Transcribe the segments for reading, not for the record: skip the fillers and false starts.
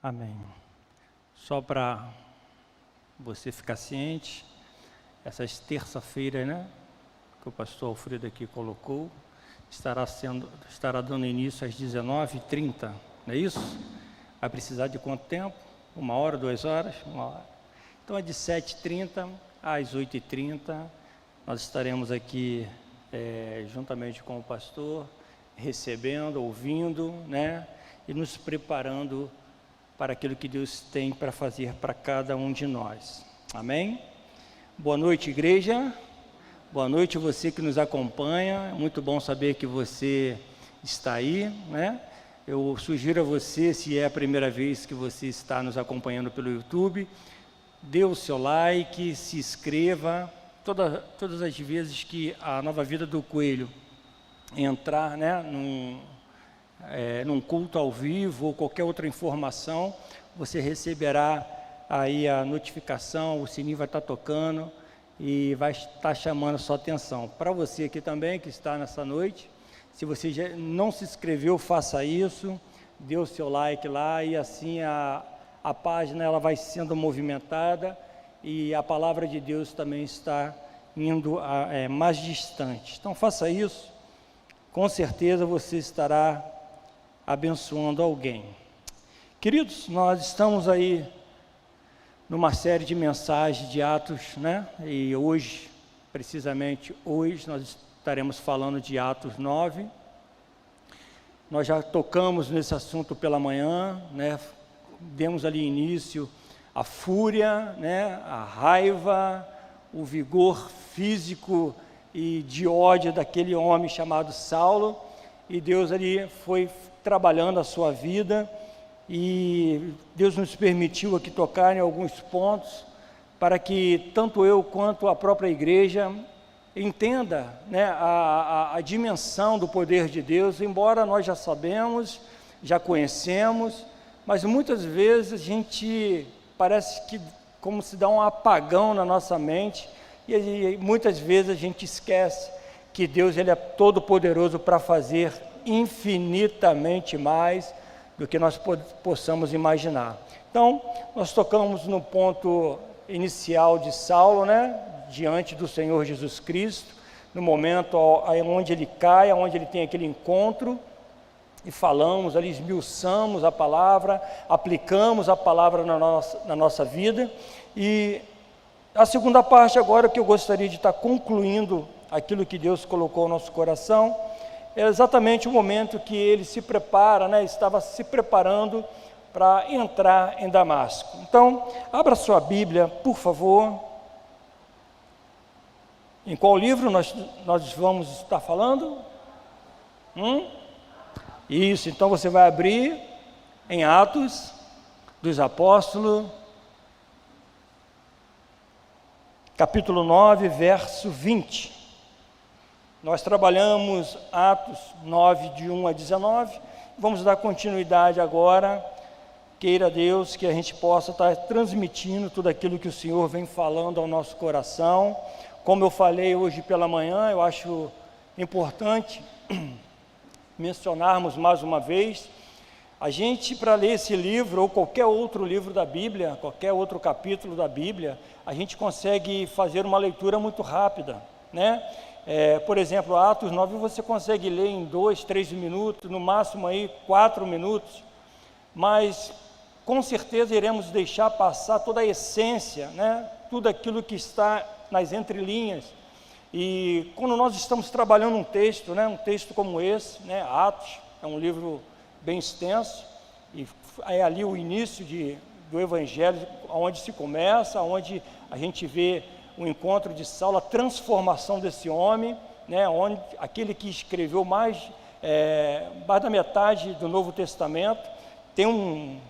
Amém. Só para você ficar ciente, essas terça-feiras, né, que o pastor Alfredo aqui colocou, estará dando início às 19h30, não é isso? Vai precisar de quanto tempo? 1 hora, 2 horas? 1 hora. Então é de 7h30 às 8h30, nós estaremos aqui juntamente com o pastor, recebendo, ouvindo, né, e nos preparando para aquilo que Deus tem para fazer para cada um de nós. Amém? Boa noite, igreja. Boa noite você que nos acompanha. É muito bom saber que você está aí, né? Eu sugiro a você, se é a primeira vez que você está nos acompanhando pelo YouTube, dê o seu like, se inscreva. Todas as vezes que a Nova Vida do Coelho entrar, né, num culto ao vivo ou qualquer outra informação, você receberá aí a notificação, o sininho vai estar tocando e vai estar chamando a sua atenção. Para você aqui também que está nessa noite, se você já não se inscreveu, faça isso, dê o seu like lá e assim a página ela vai sendo movimentada e a palavra de Deus também está indo mais distante. Então faça isso, com certeza você estará abençoando alguém. Queridos, nós estamos aí numa série de mensagens de Atos, né? E hoje, precisamente hoje, nós estaremos falando de Atos 9. Nós já tocamos nesse assunto pela manhã, né? Demos ali início à fúria, né? A raiva, o vigor físico e de ódio daquele homem chamado Saulo, e Deus ali foi trabalhando a sua vida, e Deus nos permitiu aqui tocar em alguns pontos, para que tanto eu quanto a própria igreja entenda, né, a dimensão do poder de Deus, embora nós já sabemos, já conhecemos, mas muitas vezes a gente parece que como se dá um apagão na nossa mente, e muitas vezes a gente esquece que Deus ele é todo poderoso para fazer infinitamente mais do que nós possamos imaginar. Então, nós tocamos no ponto inicial de Saulo, né, diante do Senhor Jesus Cristo, no momento onde ele cai, onde ele tem aquele encontro, e falamos ali, esmiuçamos a palavra, aplicamos a palavra na nossa vida, e a segunda parte agora que eu gostaria de estar concluindo aquilo que Deus colocou no nosso coração, é exatamente o momento que ele se prepara, né, estava se preparando para entrar em Damasco. Então, abra sua Bíblia, por favor. Em qual livro nós vamos estar falando? Isso, então você vai abrir em Atos dos Apóstolos, capítulo 9, verso 20. Nós trabalhamos Atos 9, de 1 a 19, vamos dar continuidade agora, queira Deus que a gente possa estar transmitindo tudo aquilo que o Senhor vem falando ao nosso coração. Como eu falei hoje pela manhã, eu acho importante mencionarmos mais uma vez, a gente para ler esse livro ou qualquer outro livro da Bíblia, qualquer outro capítulo da Bíblia, a gente consegue fazer uma leitura muito rápida, né? Por exemplo, Atos 9 você consegue ler em 2, 3 minutos, no máximo aí 4 minutos, mas com certeza iremos deixar passar toda a essência, né? Tudo aquilo que está nas entrelinhas. E quando nós estamos trabalhando um texto, né? Um texto como esse, né? Atos é um livro bem extenso, e é ali o início do Evangelho, onde se começa, onde a gente vê o encontro de Saulo, a transformação desse homem, né, onde aquele que escreveu mais da metade do Novo Testamento, tem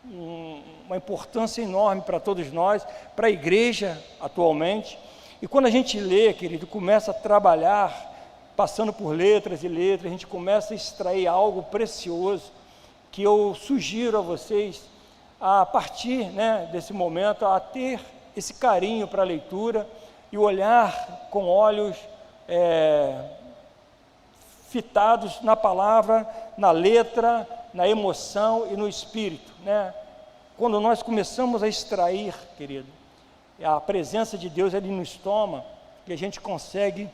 uma importância enorme para todos nós, para a igreja atualmente. E quando a gente lê, querido, começa a trabalhar, passando por letras e letras, a gente começa a extrair algo precioso, que eu sugiro a vocês, a partir, né, desse momento, a ter esse carinho para a leitura e olhar com olhos fitados na palavra, na letra, na emoção e no espírito, né? quando nós começamos a extrair, querido, a presença de Deus ali nos toma, e a gente consegue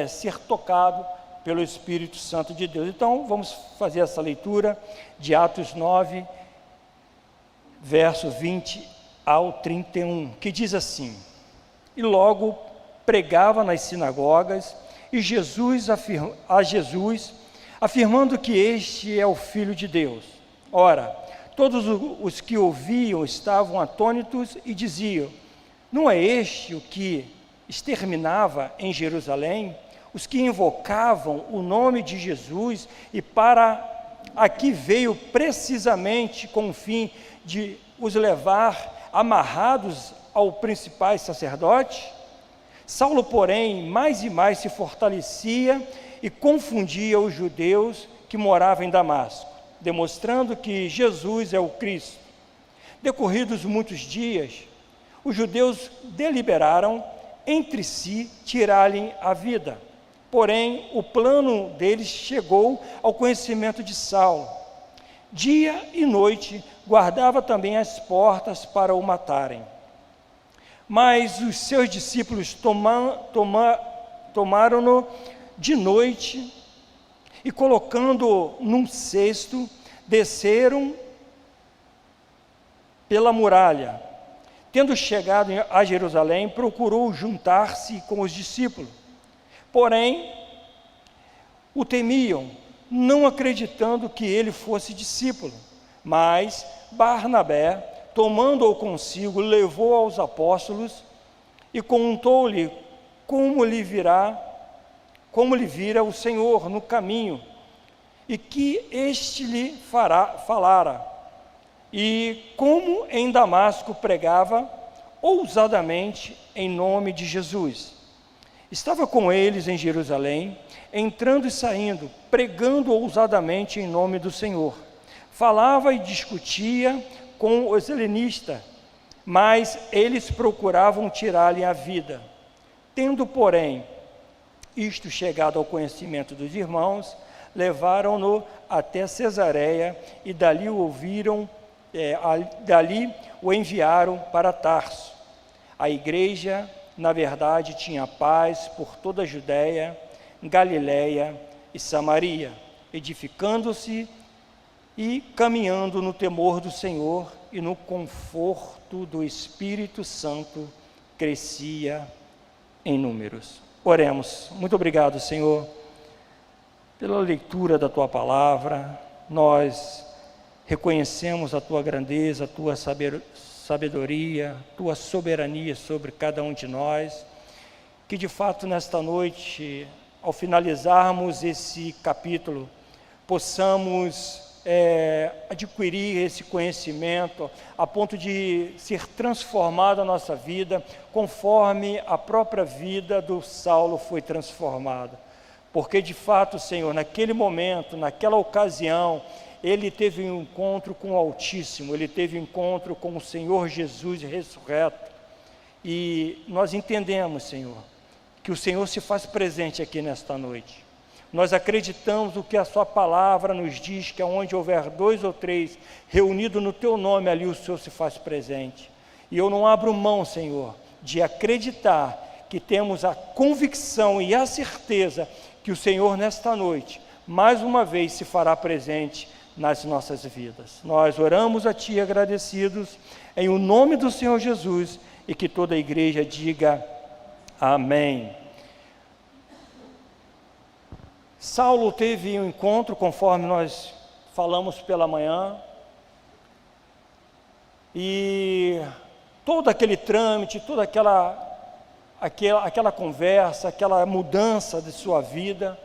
ser tocado pelo Espírito Santo de Deus. Então, vamos fazer essa leitura de Atos 9, verso 20 ao 31, que diz assim: E logo pregava nas sinagogas, e Jesus, afirmando que este é o Filho de Deus. Ora, todos os que ouviam estavam atônitos e diziam: Não é este o que exterminava em Jerusalém os que invocavam o nome de Jesus, e para aqui veio precisamente com o fim de os levar amarrados ao principais sacerdotes? Saulo, porém, mais e mais se fortalecia e confundia os judeus que moravam em Damasco, demonstrando que Jesus é o Cristo. Decorridos muitos dias, os judeus deliberaram entre si tirar-lhe a vida. Porém, o plano deles chegou ao conhecimento de Saulo. Dia e noite guardava também as portas para o matarem. Mas os seus discípulos tomaram-no de noite e, colocando-o num cesto, desceram pela muralha. Tendo chegado a Jerusalém, procurou juntar-se com os discípulos. Porém, o temiam, não acreditando que ele fosse discípulo. Mas Barnabé, tomando-o consigo, levou aos apóstolos e contou-lhe como lhe vira o Senhor no caminho, e que este lhe falara, e como em Damasco pregava ousadamente em nome de Jesus. Estava com eles em Jerusalém, entrando e saindo, pregando ousadamente em nome do Senhor. Falava e discutia com os helenistas, mas eles procuravam tirar-lhe a vida. Tendo, porém, isto chegado ao conhecimento dos irmãos, levaram-no até Cesareia e dali o enviaram para Tarso. A igreja, na verdade, tinha paz por toda a Judéia, Galiléia e Samaria, edificando-se e caminhando no temor do Senhor e no conforto do Espírito Santo, crescia em números. Oremos. Muito obrigado, Senhor, pela leitura da Tua palavra. Nós reconhecemos a Tua grandeza, a Tua sabedoria, Tua soberania sobre cada um de nós, que de fato nesta noite, ao finalizarmos esse capítulo, possamos adquirir esse conhecimento a ponto de ser transformada a nossa vida, conforme a própria vida do Saulo foi transformada. Porque de fato, Senhor, naquele momento, naquela ocasião, ele teve um encontro com o Altíssimo, ele teve um encontro com o Senhor Jesus ressurreto. E nós entendemos, Senhor, que o Senhor se faz presente aqui nesta noite. Nós acreditamos o que a Sua palavra nos diz, que onde houver 2 ou 3 reunidos no Teu nome, ali o Senhor se faz presente. E eu não abro mão, Senhor, de acreditar que temos a convicção e a certeza que o Senhor nesta noite, mais uma vez, se fará presente nas nossas vidas. Nós oramos a Ti agradecidos, em o nome do Senhor Jesus, e que toda a igreja diga amém. Saulo teve um encontro, conforme nós falamos pela manhã, e todo aquele trâmite, toda aquela conversa, aquela mudança de sua vida,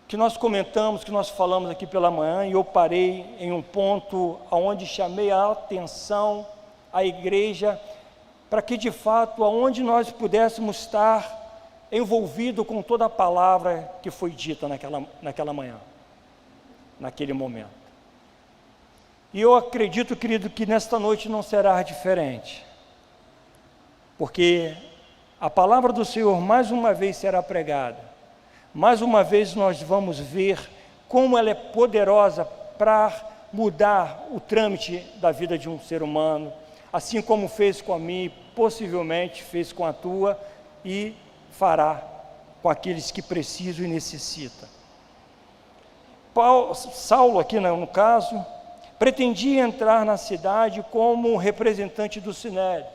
que nós comentamos, que nós falamos aqui pela manhã, e eu parei em um ponto onde chamei a atenção à igreja, para que de fato, aonde nós pudéssemos estar envolvido com toda a palavra que foi dita naquela manhã, naquele momento. E eu acredito, querido, que nesta noite não será diferente, porque a palavra do Senhor mais uma vez será pregada, mais uma vez nós vamos ver como ela é poderosa para mudar o trâmite da vida de um ser humano, assim como fez com a mim, possivelmente fez com a tua e fará com aqueles que precisam e necessitam. Saulo, aqui no caso, pretendia entrar na cidade como representante do Sinédrio.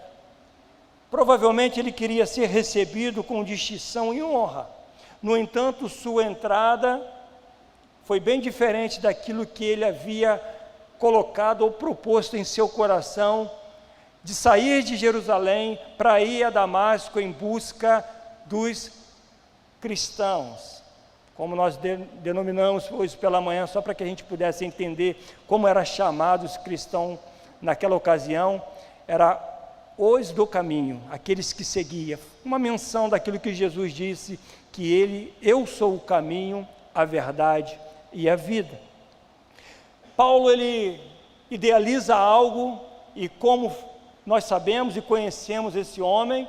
Provavelmente ele queria ser recebido com distinção e honra. No entanto, sua entrada foi bem diferente daquilo que ele havia colocado ou proposto em seu coração, de sair de Jerusalém para ir a Damasco em busca dos cristãos, como nós denominamos hoje pela manhã, só para que a gente pudesse entender como era chamado os cristãos naquela ocasião, era os do caminho, aqueles que seguiam, uma menção daquilo que Jesus disse, que eu sou o caminho, a verdade e a vida. Paulo, ele idealiza algo, e como nós sabemos e conhecemos esse homem,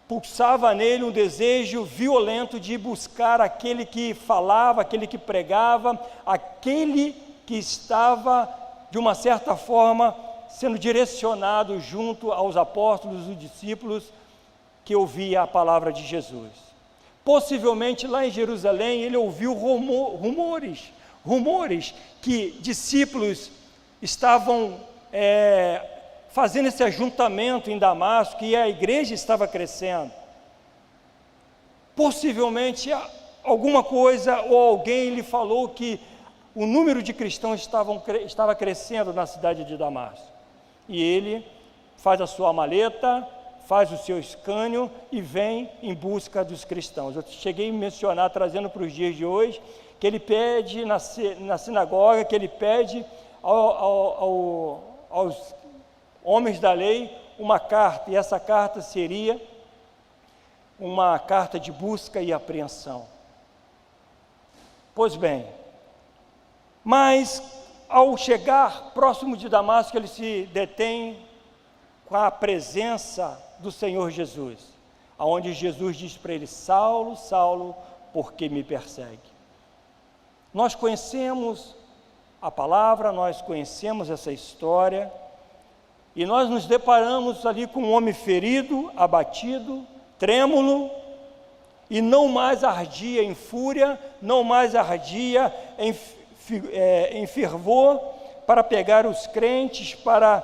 pulsava nele um desejo violento de buscar aquele que falava, aquele que pregava, aquele que estava, de uma certa forma, sendo direcionado junto aos apóstolos e discípulos que ouvia a palavra de Jesus. Possivelmente lá em Jerusalém ele ouviu rumores que discípulos estavam fazendo esse ajuntamento em Damasco e a igreja estava crescendo. Possivelmente alguma coisa ou alguém lhe falou que o número de cristãos estava crescendo na cidade de Damasco. E ele faz a sua maleta, faz o seu escânio e vem em busca dos cristãos. Eu cheguei a mencionar, trazendo para os dias de hoje, que ele pede na sinagoga, que ele pede aos homens da lei uma carta, e essa carta seria uma carta de busca e apreensão. Pois bem, mas ao chegar próximo de Damasco, ele se detém com a presença do Senhor Jesus, aonde Jesus diz para ele: Saulo, Saulo, por que me persegue? Nós conhecemos a palavra, nós conhecemos essa história, e nós nos deparamos ali com um homem ferido, abatido, trêmulo, e não mais ardia em fúria, não mais ardia em fervor para pegar os crentes, para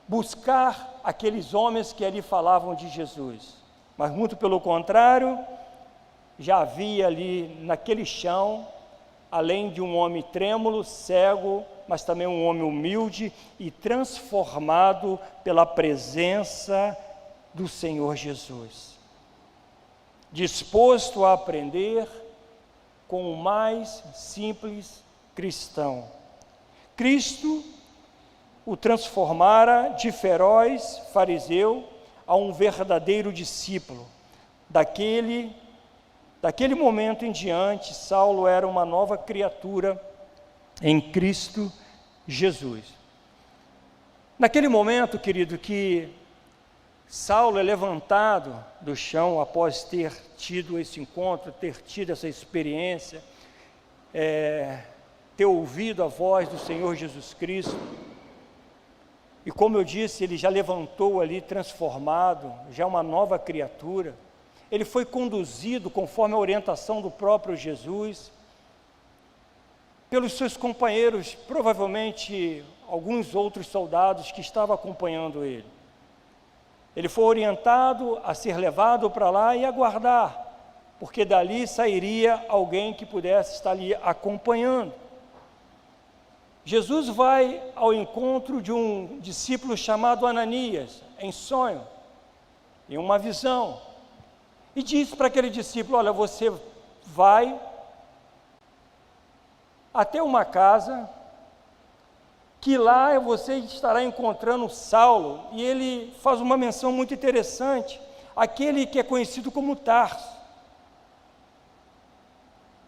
buscar aqueles homens que ali falavam de Jesus. Mas muito pelo contrário, já havia ali naquele chão, além de um homem trêmulo, cego, mas também um homem humilde e transformado pela presença do Senhor Jesus, disposto a aprender com o mais simples cristão. Cristo o transformara de feroz fariseu a um verdadeiro discípulo. Daquele momento em diante, Saulo era uma nova criatura em Cristo Jesus. Naquele momento, querido, que Saulo é levantado do chão após ter tido esse encontro, ter tido essa experiência, ter ouvido a voz do Senhor Jesus Cristo, e como eu disse, ele já levantou ali transformado, já uma nova criatura. Ele foi conduzido conforme a orientação do próprio Jesus, pelos seus companheiros, provavelmente alguns outros soldados que estavam acompanhando ele. Ele foi orientado a ser levado para lá e aguardar, porque dali sairia alguém que pudesse estar ali acompanhando. Jesus vai ao encontro de um discípulo chamado Ananias, em sonho, em uma visão, e diz para aquele discípulo: olha, você vai até uma casa, que lá você estará encontrando Saulo, e ele faz uma menção muito interessante, aquele que é conhecido como Tarso.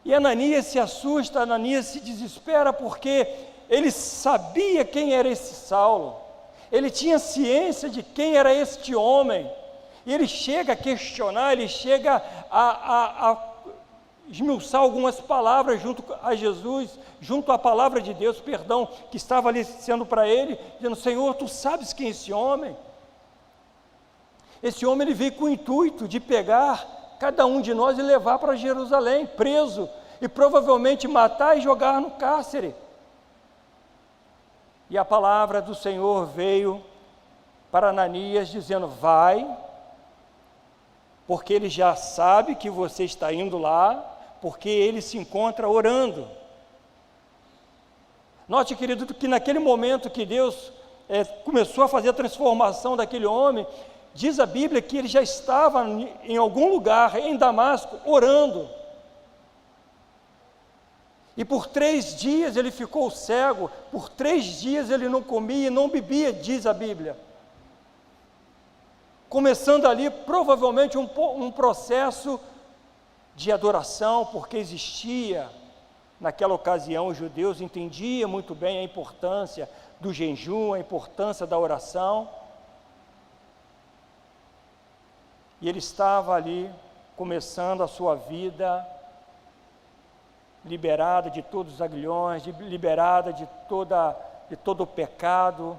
E Ananias se assusta, Ananias se desespera, porque ele sabia quem era esse Saulo, ele tinha ciência de quem era este homem, e ele chega a questionar, ele chega a esmiuçar algumas palavras junto a Jesus, junto à palavra de Deus, perdão, que estava ali sendo para ele, dizendo: Senhor, tu sabes quem é esse homem? Esse homem, ele veio com o intuito de pegar cada um de nós e levar para Jerusalém, preso, e provavelmente matar e jogar no cárcere. E a palavra do Senhor veio para Ananias dizendo: vai, porque ele já sabe que você está indo lá, porque ele se encontra orando. Note, querido, que naquele momento que Deus começou a fazer a transformação daquele homem, diz a Bíblia que ele já estava em algum lugar, em Damasco, orando. E por 3 dias ele ficou cego, por 3 dias ele não comia e não bebia, diz a Bíblia. Começando ali, provavelmente, um processo de adoração, porque existia, naquela ocasião, os judeus entendiam muito bem a importância do jejum, a importância da oração. E ele estava ali, começando a sua vida, liberada de todos os aguilhões, liberada de todo o pecado.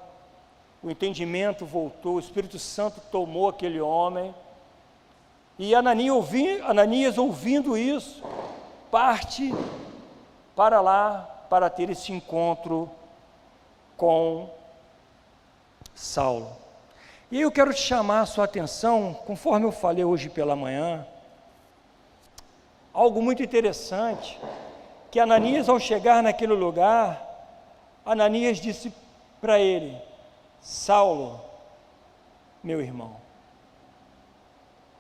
O entendimento voltou, o Espírito Santo tomou aquele homem, e Ananias, ouvindo isso, parte para lá, para ter esse encontro com Saulo. E eu quero te chamar a sua atenção, conforme eu falei hoje pela manhã, algo muito interessante, que Ananias, ao chegar naquele lugar, Ananias disse para ele: Saulo, meu irmão.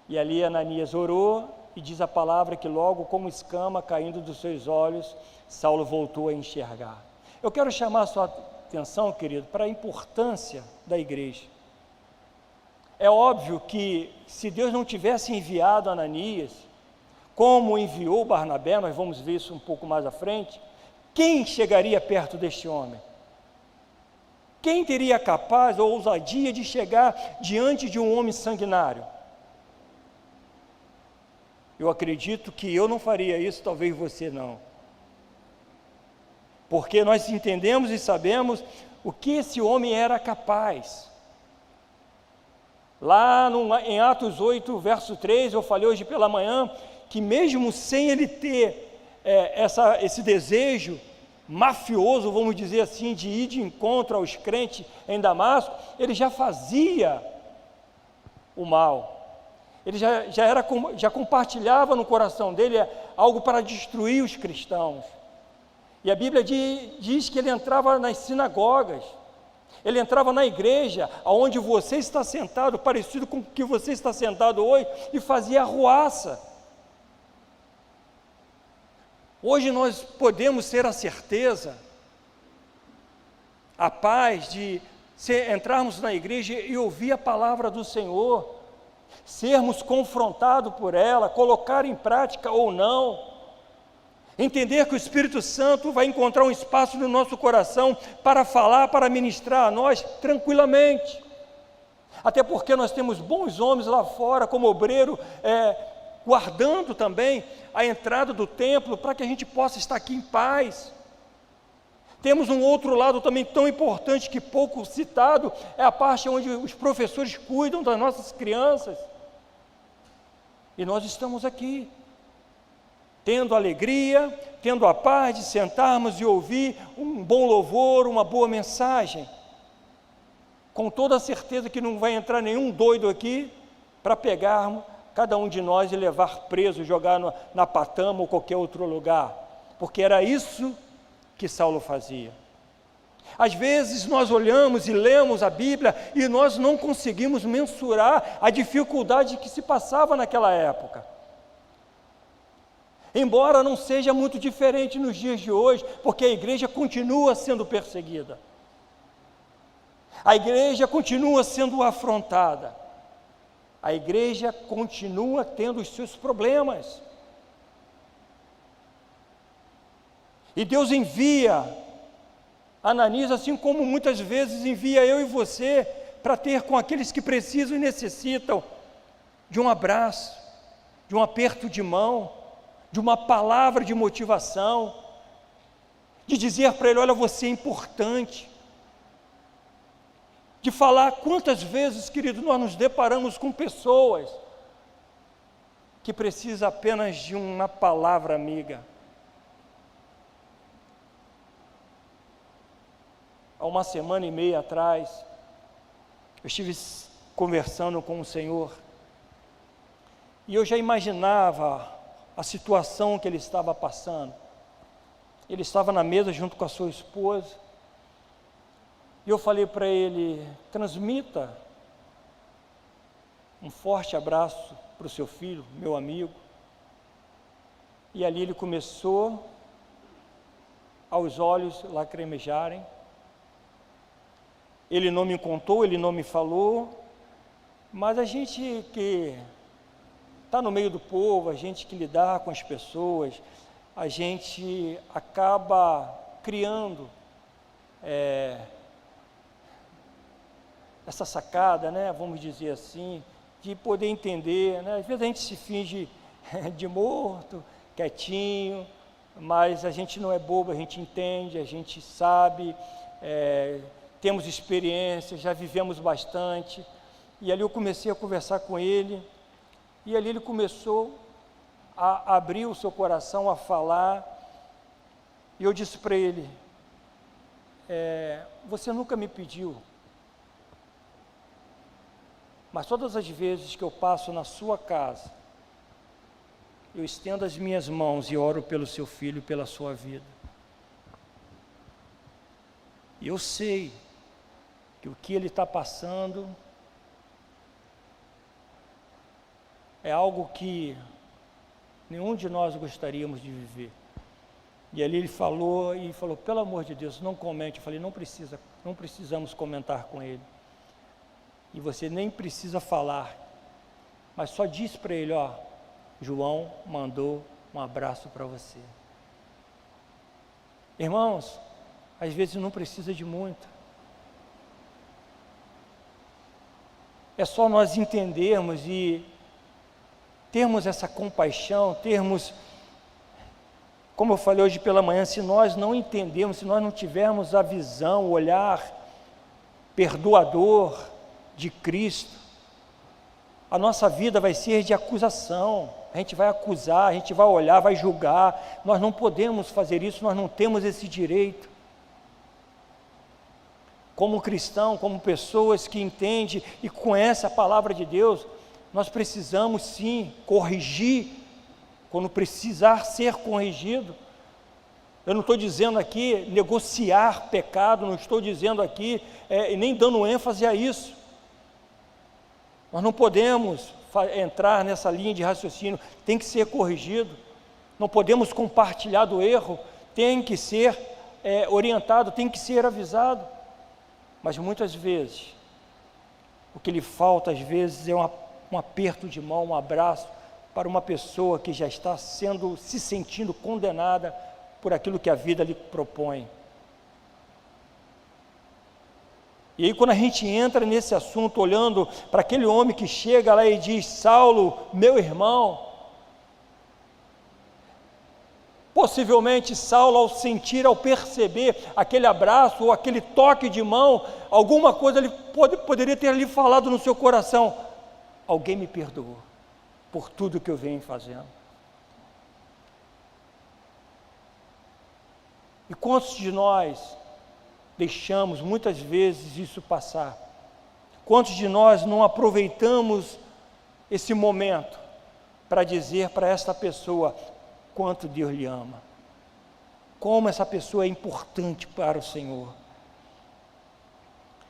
E ali Ananias orou, e diz a palavra que logo, como escama caindo dos seus olhos, Saulo voltou a enxergar. Eu quero chamar a sua atenção, querido, para a importância da igreja. É óbvio que se Deus não tivesse enviado Ananias, como enviou Barnabé, nós vamos ver isso um pouco mais à frente, quem chegaria perto deste homem? Quem teria capaz ou ousadia de chegar diante de um homem sanguinário? Eu acredito que eu não faria isso, talvez você não. Porque nós entendemos e sabemos o que esse homem era capaz. Lá em Atos 8, verso 3, eu falei hoje pela manhã, que mesmo sem ele ter esse desejo mafioso, vamos dizer assim, de ir de encontro aos crentes em Damasco, ele já fazia o mal. Ele já compartilhava no coração dele algo para destruir os cristãos. E a Bíblia diz que ele entrava nas sinagogas, ele entrava na igreja, aonde você está sentado, parecido com o que você está sentado hoje, e fazia arruaça. Hoje nós podemos ter a certeza, a paz de entrarmos na igreja e ouvir a palavra do Senhor, sermos confrontados por ela, colocar em prática ou não, entender que o Espírito Santo vai encontrar um espaço no nosso coração para falar, para ministrar a nós tranquilamente. Até porque nós temos bons homens lá fora, como obreiro, guardando também a entrada do templo, para que a gente possa estar aqui em paz. Temos um outro lado também tão importante, que pouco citado, é a parte onde os professores cuidam das nossas crianças. E nós estamos aqui, tendo alegria, tendo a paz de sentarmos e ouvir um bom louvor, uma boa mensagem, com toda a certeza que não vai entrar nenhum doido aqui para pegarmos cada um de nós e levar preso, jogar na Patama ou qualquer outro lugar, porque era isso que Saulo fazia. Às vezes nós olhamos e lemos a Bíblia e nós não conseguimos mensurar a dificuldade que se passava naquela época. Embora não seja muito diferente nos dias de hoje, porque a igreja continua sendo perseguida. A igreja continua sendo afrontada. A igreja continua tendo os seus problemas. E Deus envia Ananias, assim como muitas vezes envia eu e você, para ter com aqueles que precisam e necessitam de um abraço, de um aperto de mão, de uma palavra de motivação, de dizer para ele: olha, você é importante. De falar quantas vezes, querido, nós nos deparamos com pessoas que precisam apenas de uma palavra amiga. Há 1,5 semana atrás, eu estive conversando com o Senhor, e eu já imaginava a situação que ele estava passando. Ele estava na mesa junto com a sua esposa, e eu falei para ele: transmita um forte abraço para o seu filho, meu amigo. E ali ele começou, aos olhos lacrimejarem. Ele não me contou, ele não me falou, mas a gente que está no meio do povo, a gente que lidar com as pessoas, a gente acaba criando essa sacada, né, vamos dizer assim, de poder entender, né? Às vezes a gente se finge de morto, quietinho, mas a gente não é bobo, a gente entende, a gente sabe, temos experiência, já vivemos bastante. E ali eu comecei a conversar com ele, e ali ele começou a abrir o seu coração, a falar, e eu disse para ele: você nunca me pediu, mas todas as vezes que eu passo na sua casa, eu estendo as minhas mãos e oro pelo seu filho e pela sua vida. E eu sei que o que ele está passando é algo que nenhum de nós gostaríamos de viver. E ali ele falou, pelo amor de Deus, não comente. Eu falei: não precisamos comentar com ele. E você nem precisa falar, mas só diz para ele: ó, João mandou um abraço para você. Irmãos, às vezes não precisa de muito. É só nós entendermos e termos essa compaixão, como eu falei hoje pela manhã, se nós não entendermos, se nós não tivermos a visão, o olhar perdoador de Cristo, a nossa vida vai ser de acusação. A gente vai acusar, a gente vai olhar, vai julgar. Nós não podemos fazer isso, nós não temos esse direito. Como cristão, como pessoas que entendem e conhecem a palavra de Deus, nós precisamos sim corrigir quando precisar ser corrigido. Eu não estou dizendo aqui negociar pecado, não estou dizendo aqui nem dando ênfase a isso. Nós não podemos entrar nessa linha de raciocínio, tem que ser corrigido, não podemos compartilhar do erro, tem que ser orientado, tem que ser avisado. Mas muitas vezes, o que lhe falta às vezes é um aperto de mão, um abraço, para uma pessoa que já está se sentindo condenada por aquilo que a vida lhe propõe. E aí quando a gente entra nesse assunto, olhando para aquele homem que chega lá e diz: Saulo, meu irmão, possivelmente Saulo, ao perceber aquele abraço ou aquele toque de mão, alguma coisa ele poderia ter ali falado no seu coração: alguém me perdoou por tudo que eu venho fazendo. E quantos de nós deixamos muitas vezes isso passar? Quantos de nós não aproveitamos esse momento para dizer para esta pessoa quanto Deus lhe ama, como essa pessoa é importante para o Senhor?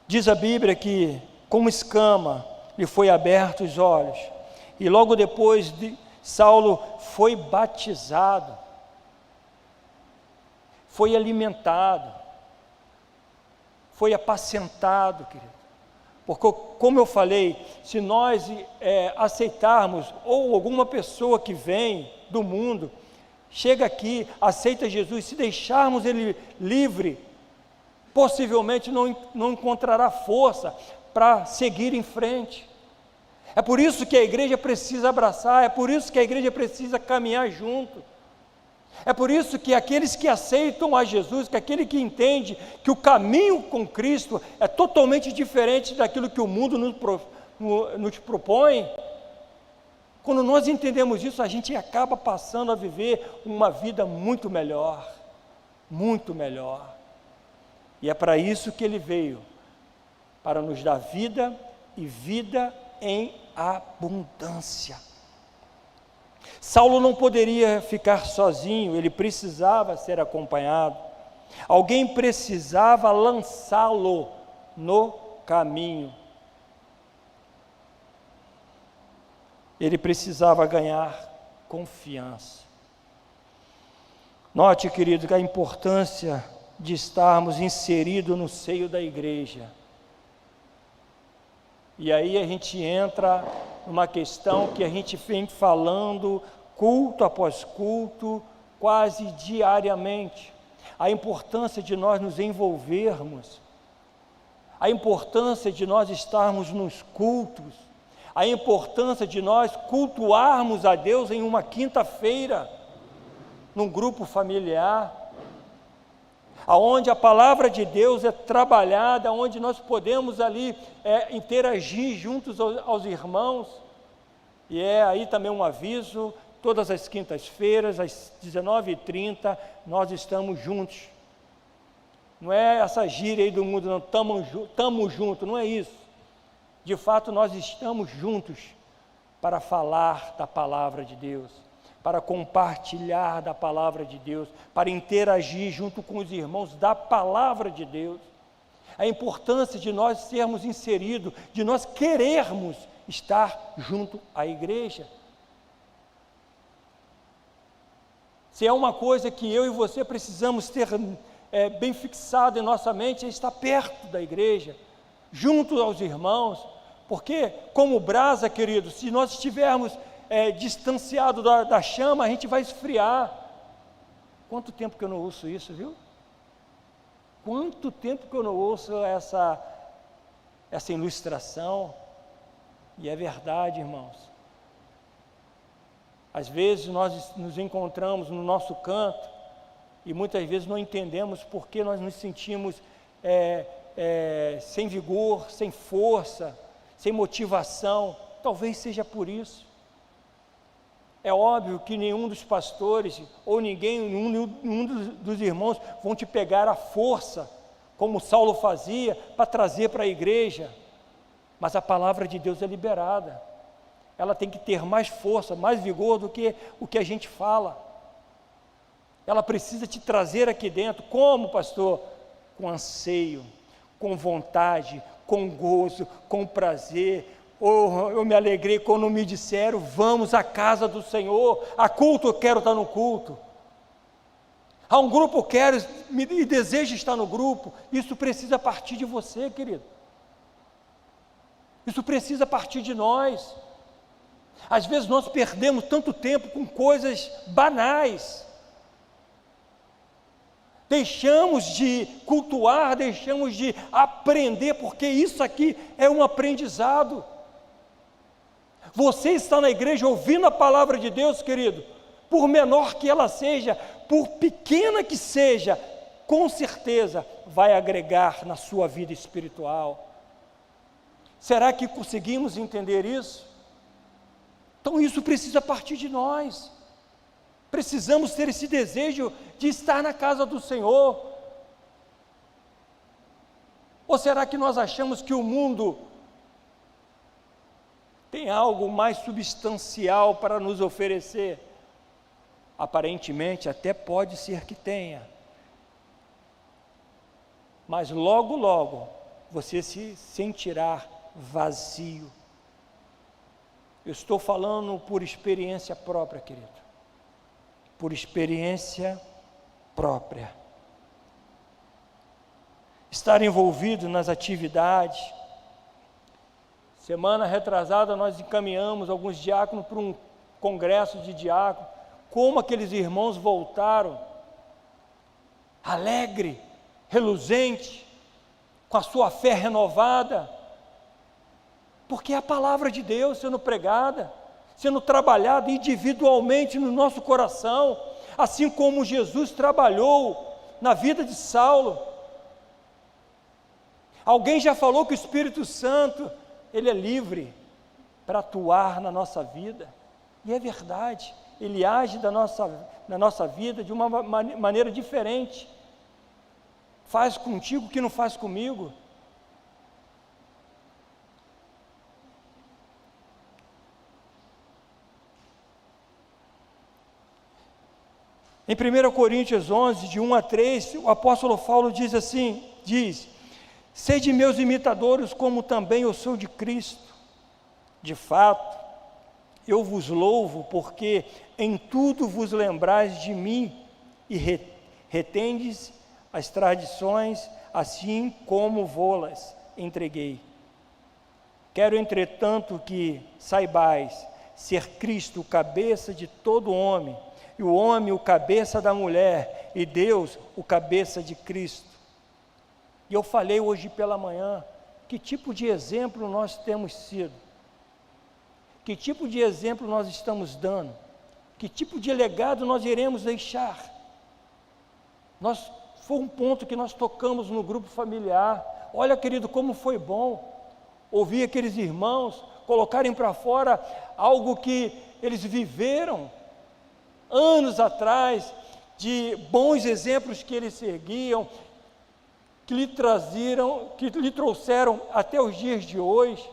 Diz a Bíblia que, como escama, lhe foi aberto os olhos, e logo depois Saulo foi batizado, foi alimentado, foi apacentado, querido. Porque, como eu falei, se nós aceitarmos, ou alguma pessoa que vem do mundo, chega aqui, aceita Jesus, se deixarmos ele livre, possivelmente não encontrará força para seguir em frente. É por isso que a igreja precisa abraçar, é por isso que a igreja precisa caminhar junto. É por isso que aqueles que aceitam a Jesus, que aquele que entende que o caminho com Cristo é totalmente diferente daquilo que o mundo nos propõe, quando nós entendemos isso, a gente acaba passando a viver uma vida muito melhor, muito melhor. E é para isso que Ele veio, para nos dar vida e vida em abundância. Saulo não poderia ficar sozinho, ele precisava ser acompanhado. Alguém precisava lançá-lo no caminho. Ele precisava ganhar confiança. Note, querido, a importância de estarmos inseridos no seio da igreja. E aí a gente entra numa questão que a gente vem falando culto após culto, quase diariamente. A importância de nós nos envolvermos, a importância de nós estarmos nos cultos, a importância de nós cultuarmos a Deus em uma quinta-feira, num grupo familiar, aonde a palavra de Deus é trabalhada, onde nós podemos ali interagir juntos aos irmãos. E é aí também um aviso: todas as quintas-feiras, às 19h30, nós estamos juntos. Não é essa gíria aí do mundo, não, estamos juntos, não é isso. De fato, nós estamos juntos para falar da palavra de Deus, para compartilhar da palavra de Deus, para interagir junto com os irmãos da palavra de Deus. A importância de nós sermos inseridos, de nós querermos estar junto à igreja. Se é uma coisa que eu e você precisamos ter bem fixado em nossa mente, é estar perto da igreja, junto aos irmãos, porque como brasa, querido, se nós estivermos distanciado da chama, a gente vai esfriar. Quanto tempo que eu não ouço isso, viu? Quanto tempo que eu não ouço essa ilustração? E é verdade, irmãos. Às vezes nós nos encontramos no nosso canto e muitas vezes não entendemos por que nós nos sentimos sem vigor, sem força, sem motivação. Talvez seja por isso. É óbvio que nenhum dos pastores ou nenhum dos irmãos vão te pegar à força, como Saulo fazia, para trazer para a igreja. Mas a palavra de Deus é liberada. Ela tem que ter mais força, mais vigor do que o que a gente fala. Ela precisa te trazer aqui dentro. Como, pastor? Com anseio, com vontade, com gozo, com prazer. Oh, eu me alegrei quando me disseram: vamos à casa do Senhor. A culto, eu quero estar no culto. Há um grupo, eu quero e desejo estar no grupo. Isso precisa partir de você, querido. Isso precisa partir de nós. Às vezes nós perdemos tanto tempo com coisas banais. Deixamos de cultuar, deixamos de aprender, porque isso aqui é um aprendizado. Você está na igreja ouvindo a palavra de Deus, querido, por menor que ela seja, por pequena que seja, com certeza vai agregar na sua vida espiritual. Será que conseguimos entender isso? Então isso precisa partir de nós. Precisamos ter esse desejo de estar na casa do Senhor. Ou será que nós achamos que o mundo tem algo mais substancial para nos oferecer? Aparentemente até pode ser que tenha, mas logo, logo você se sentirá vazio. Eu estou falando por experiência própria, querido, por experiência própria. Estar envolvido nas atividades. Semana retrasada nós encaminhamos alguns diáconos para um congresso de diáconos. Como aqueles irmãos voltaram, alegre, reluzente, com a sua fé renovada. Porque é a palavra de Deus sendo pregada, sendo trabalhada individualmente no nosso coração, assim como Jesus trabalhou na vida de Saulo. Alguém já falou que o Espírito Santo, ele é livre para atuar na nossa vida, e é verdade, ele age na nossa vida de uma maneira diferente, faz contigo o que não faz comigo. Em 1 Coríntios 11, de 1 a 3, o apóstolo Paulo diz assim, sede meus imitadores, como também eu sou de Cristo. De fato, eu vos louvo, porque em tudo vos lembrais de mim, e retendes as tradições, assim como vô-las entreguei. Quero, entretanto, que saibais ser Cristo o cabeça de todo homem, e o homem o cabeça da mulher, e Deus o cabeça de Cristo. E eu falei hoje pela manhã, que tipo de exemplo nós temos sido? Que tipo de exemplo nós estamos dando? Que tipo de legado nós iremos deixar? Foi um ponto que nós tocamos no grupo familiar. Olha, querido, como foi bom ouvir aqueles irmãos colocarem para fora algo que eles viveram anos atrás, de bons exemplos que eles seguiam, que lhe trouxeram até os dias de hoje.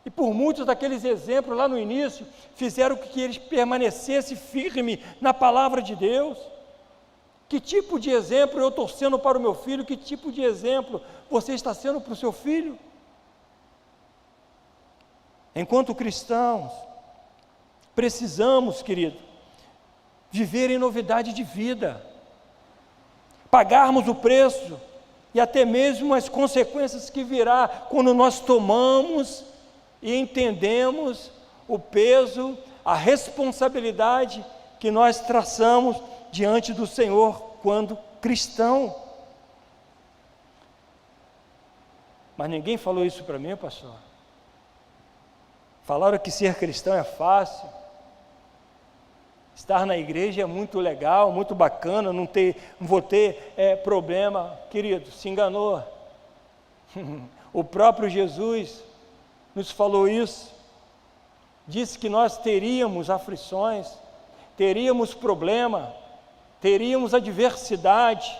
E por muitos daqueles exemplos lá no início, fizeram com que eles permanecessem firmes na palavra de Deus. Que tipo de exemplo eu estou sendo para o meu filho? Que tipo de exemplo você está sendo para o seu filho? Enquanto cristãos, precisamos, querido, viver em novidade de vida, pagarmos o preço e até mesmo as consequências que virá quando nós tomamos e entendemos o peso, a responsabilidade que nós traçamos diante do Senhor quando cristão. Mas ninguém falou isso para mim, pastor. Falaram que ser cristão é fácil, estar na igreja é muito legal, muito bacana, não vou ter problema. Querido, se enganou. O próprio Jesus nos falou isso, disse que nós teríamos aflições, teríamos problema, teríamos adversidade,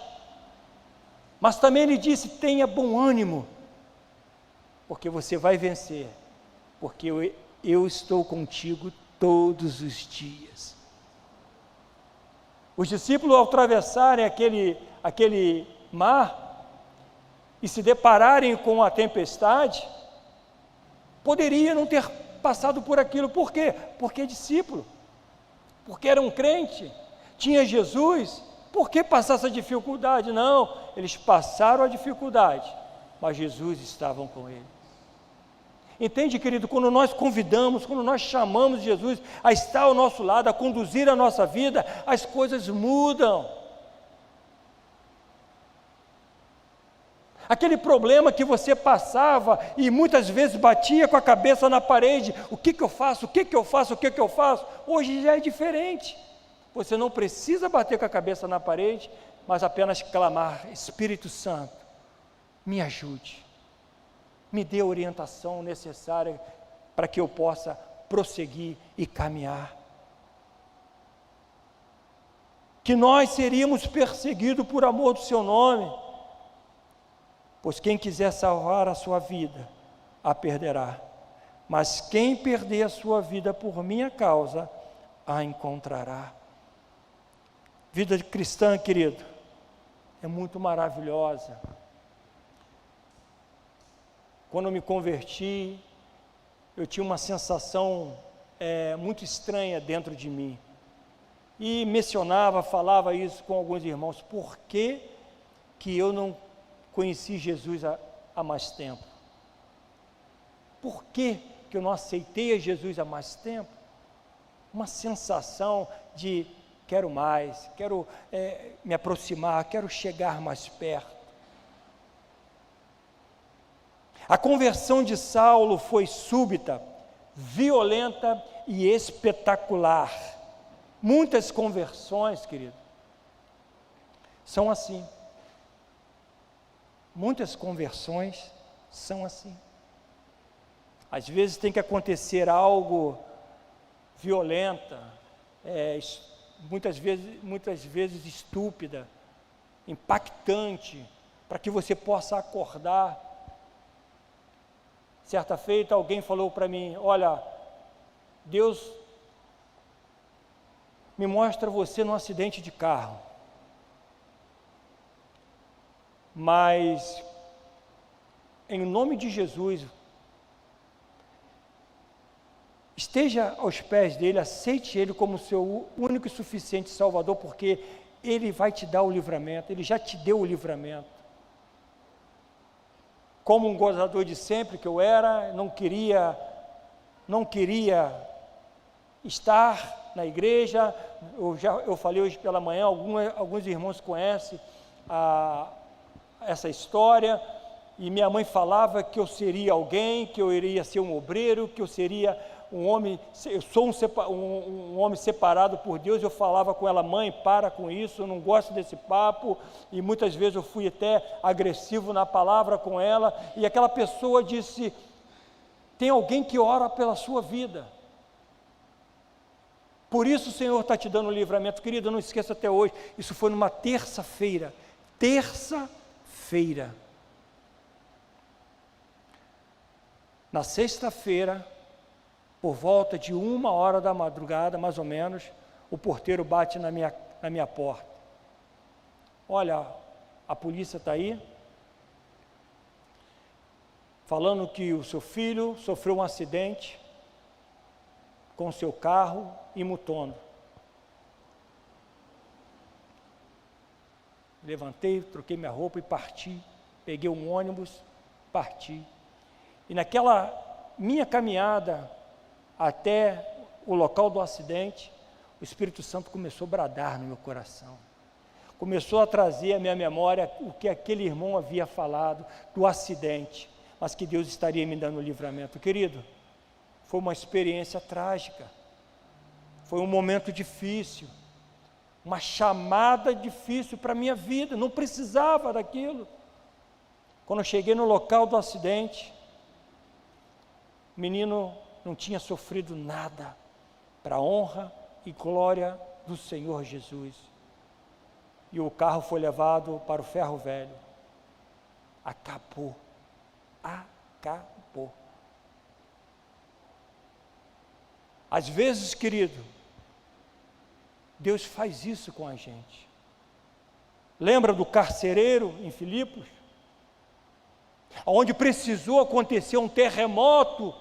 mas também ele disse, tenha bom ânimo, porque você vai vencer, porque eu estou contigo todos os dias. Os discípulos, ao atravessarem aquele mar e se depararem com a tempestade, poderiam não ter passado por aquilo. Por quê? Porque é discípulo, porque era um crente, tinha Jesus. Por que passar essa dificuldade? Não, eles passaram a dificuldade, mas Jesus estava com eles. Entende, querido, quando nós convidamos, quando nós chamamos Jesus a estar ao nosso lado, a conduzir a nossa vida, as coisas mudam. Aquele problema que você passava e muitas vezes batia com a cabeça na parede, o que eu faço, o que eu faço, o que eu faço, hoje já é diferente. Você não precisa bater com a cabeça na parede, mas apenas clamar, Espírito Santo, me ajude. Me dê a orientação necessária para que eu possa prosseguir e caminhar. Que nós seríamos perseguidos por amor do seu nome, pois quem quiser salvar a sua vida, a perderá, mas quem perder a sua vida por minha causa, a encontrará. Vida cristã, querido, é muito maravilhosa. Quando eu me converti, eu tinha uma sensação muito estranha dentro de mim. E falava isso com alguns irmãos. Por que eu não conheci Jesus há mais tempo? Por que eu não aceitei a Jesus há mais tempo? Uma sensação de quero mais, quero me aproximar, quero chegar mais perto. A conversão de Saulo foi súbita, violenta e espetacular. Muitas conversões, querido, são assim. Muitas conversões são assim. Às vezes tem que acontecer algo violenta, muitas vezes estúpida, impactante, para que você possa acordar. Certa feita alguém falou para mim: olha, Deus me mostra você num acidente de carro, mas em nome de Jesus, esteja aos pés dele, aceite ele como seu único e suficiente Salvador, porque ele vai te dar o livramento, ele já te deu o livramento. Como um gozador de sempre que eu era, não queria estar na igreja. Eu falei hoje pela manhã, alguns irmãos conhecem essa história, e minha mãe falava que eu seria alguém, que eu iria ser um obreiro, que eu seria um homem, eu sou um homem separado por Deus. Eu falava com ela: mãe, para com isso, eu não gosto desse papo, e muitas vezes eu fui até agressivo na palavra com ela, e aquela pessoa disse: tem alguém que ora pela sua vida, por isso o Senhor está te dando o livramento. Querido, não esqueça até hoje, isso foi numa terça-feira, na sexta-feira, por volta de 1h da madrugada, mais ou menos, o porteiro bate na minha porta. Olha, a polícia está aí, falando que o seu filho sofreu um acidente com o seu carro em Mutondo. Levantei, troquei minha roupa e parti. Peguei um ônibus, parti. E naquela minha caminhada até o local do acidente, o Espírito Santo começou a bradar no meu coração. Começou a trazer à minha memória o que aquele irmão havia falado do acidente, mas que Deus estaria me dando o livramento. Querido, foi uma experiência trágica, foi um momento difícil, uma chamada difícil para a minha vida, não precisava daquilo. Quando eu cheguei no local do acidente, o menino não tinha sofrido nada, para a honra e glória do Senhor Jesus. E o carro foi levado para o ferro velho. Acabou. Às vezes, querido, Deus faz isso com a gente. Lembra do carcereiro em Filipos? Onde precisou acontecer um terremoto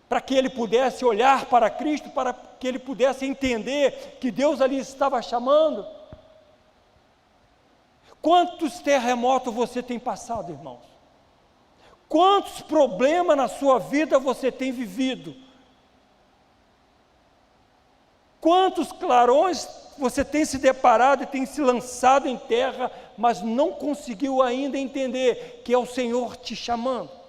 para que ele pudesse olhar para Cristo, para que ele pudesse entender que Deus ali estava chamando. Quantos terremotos você tem passado, irmãos? Quantos problemas na sua vida você tem vivido? Quantos clarões você tem se deparado e tem se lançado em terra, mas não conseguiu ainda entender que é o Senhor te chamando?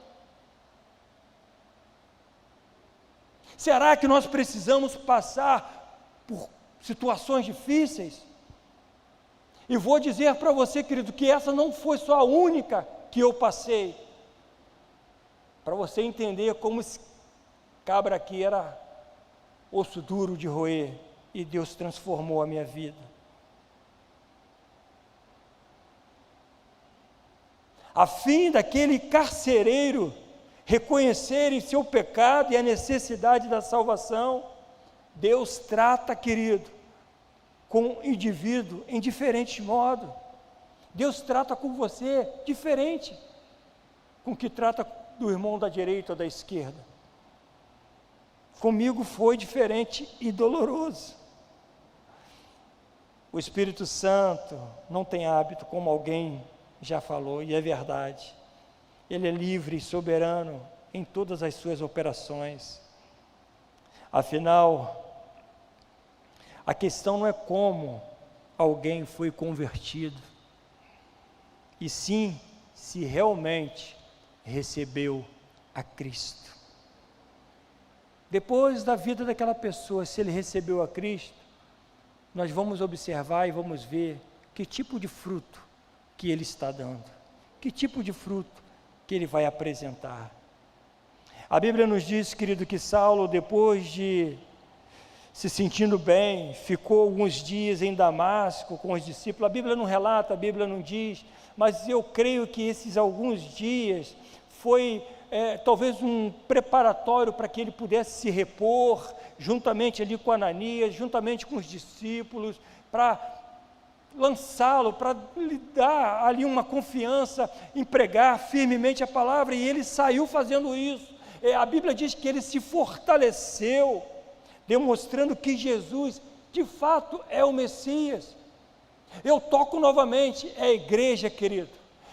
Será que nós precisamos passar por situações difíceis? E vou dizer para você, querido, que essa não foi só a única que eu passei. Para você entender como esse cabra aqui era osso duro de roer, e Deus transformou a minha vida. A fim daquele carcereiro reconhecerem seu pecado e a necessidade da salvação, Deus trata, querido, com o indivíduo em diferente modo. Deus trata com você diferente com que trata do irmão da direita ou da esquerda. Comigo foi diferente e doloroso. O Espírito Santo não tem hábito, como alguém já falou, e é verdade. Ele é livre e soberano em todas as suas operações. Afinal, a questão não é como alguém foi convertido, e sim se realmente recebeu a Cristo. Depois da vida daquela pessoa, se ele recebeu a Cristo, nós vamos observar e vamos ver que tipo de fruto que ele está dando, que tipo de fruto que ele vai apresentar. A Bíblia nos diz, querido, que Saulo, depois de se sentindo bem, ficou alguns dias em Damasco com os discípulos. A Bíblia não relata, a Bíblia não diz, mas eu creio que esses alguns dias foi talvez um preparatório para que ele pudesse se repor, juntamente ali com Ananias, juntamente com os discípulos, para lançá-lo, para lhe dar ali uma confiança, em pregar firmemente a palavra, e ele saiu fazendo isso. A Bíblia diz que ele se fortaleceu, demonstrando que Jesus, de fato, é o Messias. Eu toco novamente, é a igreja, querido,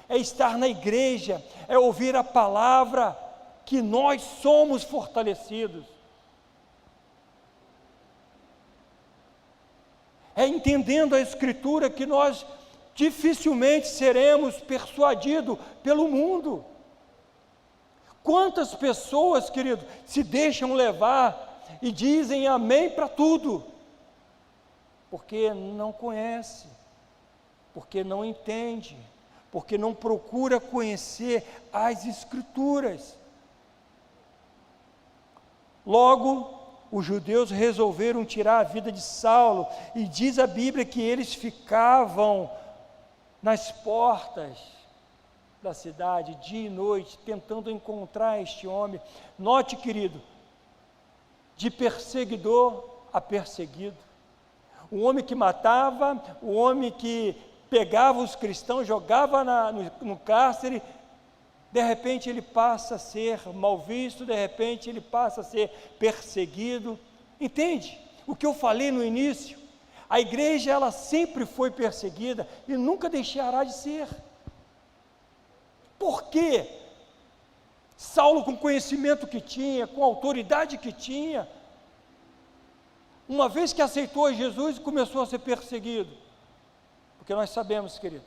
é estar na igreja, é ouvir a palavra, que nós somos fortalecidos. É entendendo a Escritura que nós dificilmente seremos persuadidos pelo mundo. Quantas pessoas, querido, se deixam levar e dizem amém para tudo, porque não conhece, porque não entende, porque não procura conhecer as Escrituras. Logo, os judeus resolveram tirar a vida de Saulo, e diz a Bíblia que eles ficavam nas portas da cidade, dia e noite, tentando encontrar este homem. Note, querido, de perseguidor a perseguido. O homem que matava, o homem que pegava os cristãos, jogava no cárcere, de repente ele passa a ser mal visto, de repente ele passa a ser perseguido. Entende? O que eu falei no início, a igreja ela sempre foi perseguida e nunca deixará de ser. Por quê? Saulo, com o conhecimento que tinha, com a autoridade que tinha, uma vez que aceitou Jesus, começou a ser perseguido. Porque nós sabemos, querido,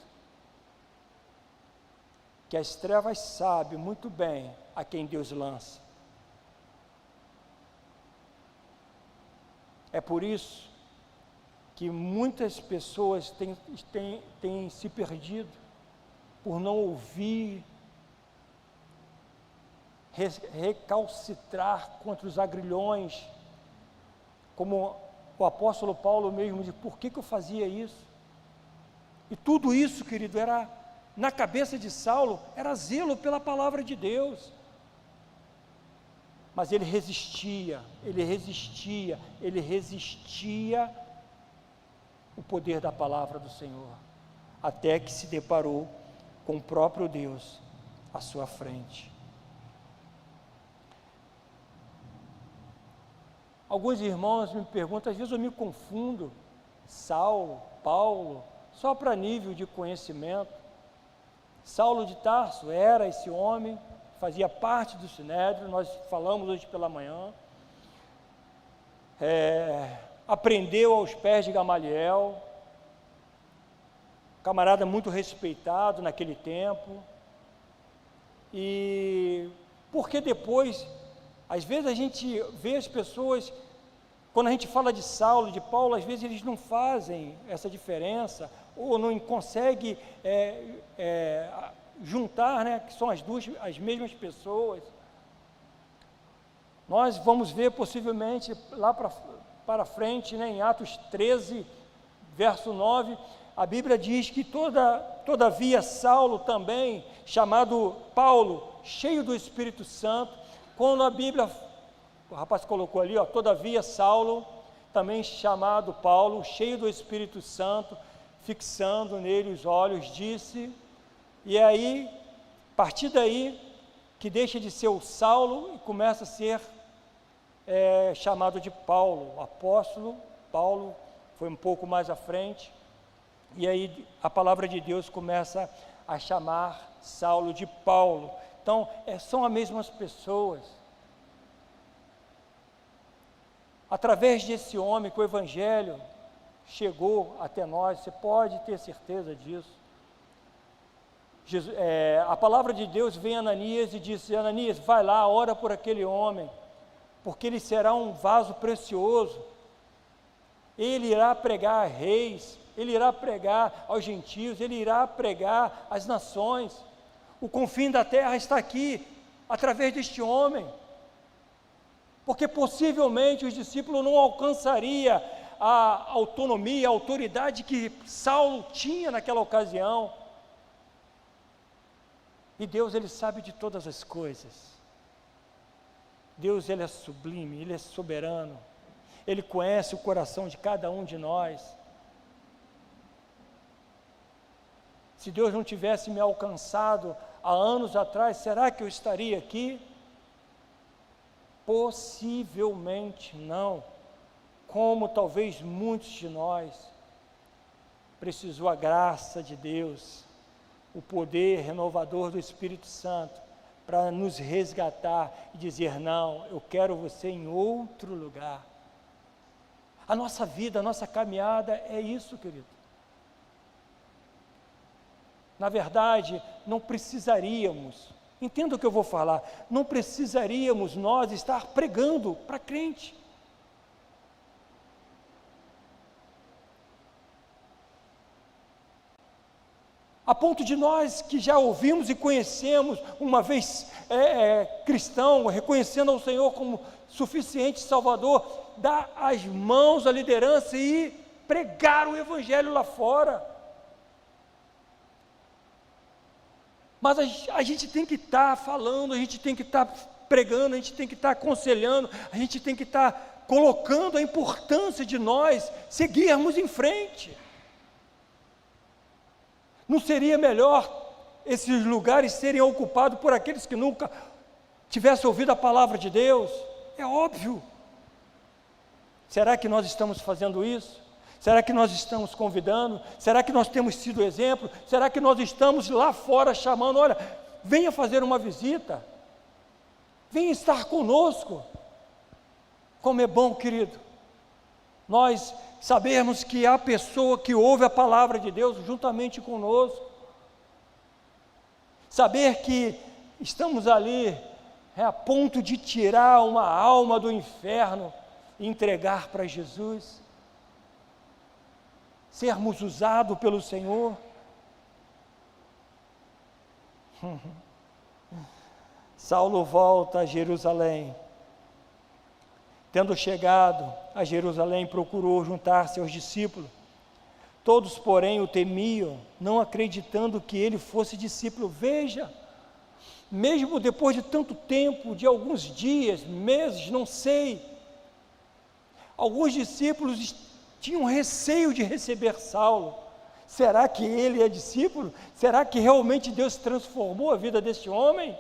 que as trevas sabem muito bem a quem Deus lança. É por isso que muitas pessoas têm se perdido, por não ouvir, recalcitrar contra os agrilhões, como o apóstolo Paulo mesmo diz, por que eu fazia isso? E tudo isso, querido, era na cabeça de Saulo, era zelo pela palavra de Deus. Mas ele resistia o poder da palavra do Senhor, até que se deparou com o próprio Deus à sua frente. Alguns irmãos me perguntam, às vezes eu me confundo, Saulo, Paulo, só para nível de conhecimento. Saulo de Tarso era esse homem, fazia parte do Sinédrio, nós falamos hoje pela manhã, aprendeu aos pés de Gamaliel, camarada muito respeitado naquele tempo, e porque depois, às vezes a gente vê as pessoas, quando a gente fala de Saulo, de Paulo, às vezes eles não fazem essa diferença, ou não conseguem juntar, né, que são as mesmas pessoas. Nós vamos ver possivelmente lá para frente, né, em Atos 13, verso 9, a Bíblia diz que todavia Saulo também, chamado Paulo, cheio do Espírito Santo, quando a Bíblia, o rapaz colocou ali, todavia Saulo, também chamado Paulo, cheio do Espírito Santo, fixando nele os olhos, disse, e aí, a partir daí, que deixa de ser o Saulo e começa a ser chamado de Paulo, o apóstolo. Paulo foi um pouco mais à frente, e aí a palavra de Deus começa a chamar Saulo de Paulo. Então, são as mesmas pessoas. Através desse homem que o Evangelho chegou até nós, você pode ter certeza disso. a palavra de Deus vem a Ananias e disse: Ananias, vai lá, ora por aquele homem, porque ele será um vaso precioso, ele irá pregar a reis, ele irá pregar aos gentios, ele irá pregar às nações, o confim da terra está aqui, através deste homem, porque possivelmente os discípulos não alcançariam a autonomia, a autoridade que Saulo tinha naquela ocasião. E Deus, Ele sabe de todas as coisas. Deus, Ele é sublime, Ele é soberano. Ele conhece o coração de cada um de nós. Se Deus não tivesse me alcançado há anos atrás, será que eu estaria aqui? Possivelmente não. Como talvez muitos de nós, precisou a graça de Deus, o poder renovador do Espírito Santo, para nos resgatar e dizer: não, eu quero você em outro lugar. A nossa vida, a nossa caminhada é isso, querido. Na verdade, não precisaríamos, entenda o que eu vou falar, não precisaríamos nós estar pregando para crente. A ponto de nós que já ouvimos e conhecemos, uma vez cristão, reconhecendo ao Senhor como suficiente Salvador, dar as mãos à liderança e pregar o Evangelho lá fora. Mas a gente tem que estar falando, a gente tem que estar pregando, a gente tem que estar aconselhando, a gente tem que estar colocando a importância de nós seguirmos em frente. Não seria melhor esses lugares serem ocupados por aqueles que nunca tivessem ouvido a palavra de Deus? É óbvio. Será que nós estamos fazendo isso? Será que nós estamos convidando? Será que nós temos sido exemplo? Será que nós estamos lá fora chamando: olha, venha fazer uma visita, venha estar conosco? Como é bom, querido, nós sabermos que há pessoa que ouve a palavra de Deus juntamente conosco, saber que estamos ali a ponto de tirar uma alma do inferno e entregar para Jesus, sermos usados pelo Senhor. Saulo volta a Jerusalém. Tendo chegado a Jerusalém, procurou juntar-se aos discípulos. Todos, porém, o temiam, não acreditando que ele fosse discípulo. Veja, mesmo depois de tanto tempo, de alguns dias, meses, não sei, alguns discípulos tinham receio de receber Saulo. Será que ele é discípulo? Será que realmente Deus transformou a vida deste homem?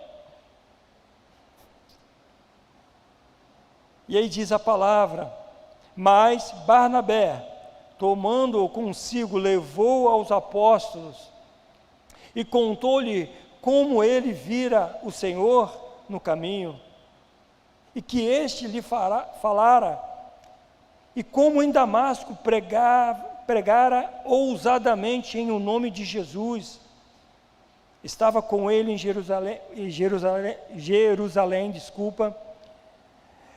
E aí diz a palavra: mas Barnabé, tomando-o consigo, levou aos apóstolos e contou-lhe como ele vira o Senhor no caminho, e que este lhe falara, e como em Damasco pregara ousadamente em o nome de Jesus. Estava com ele em Jerusalém,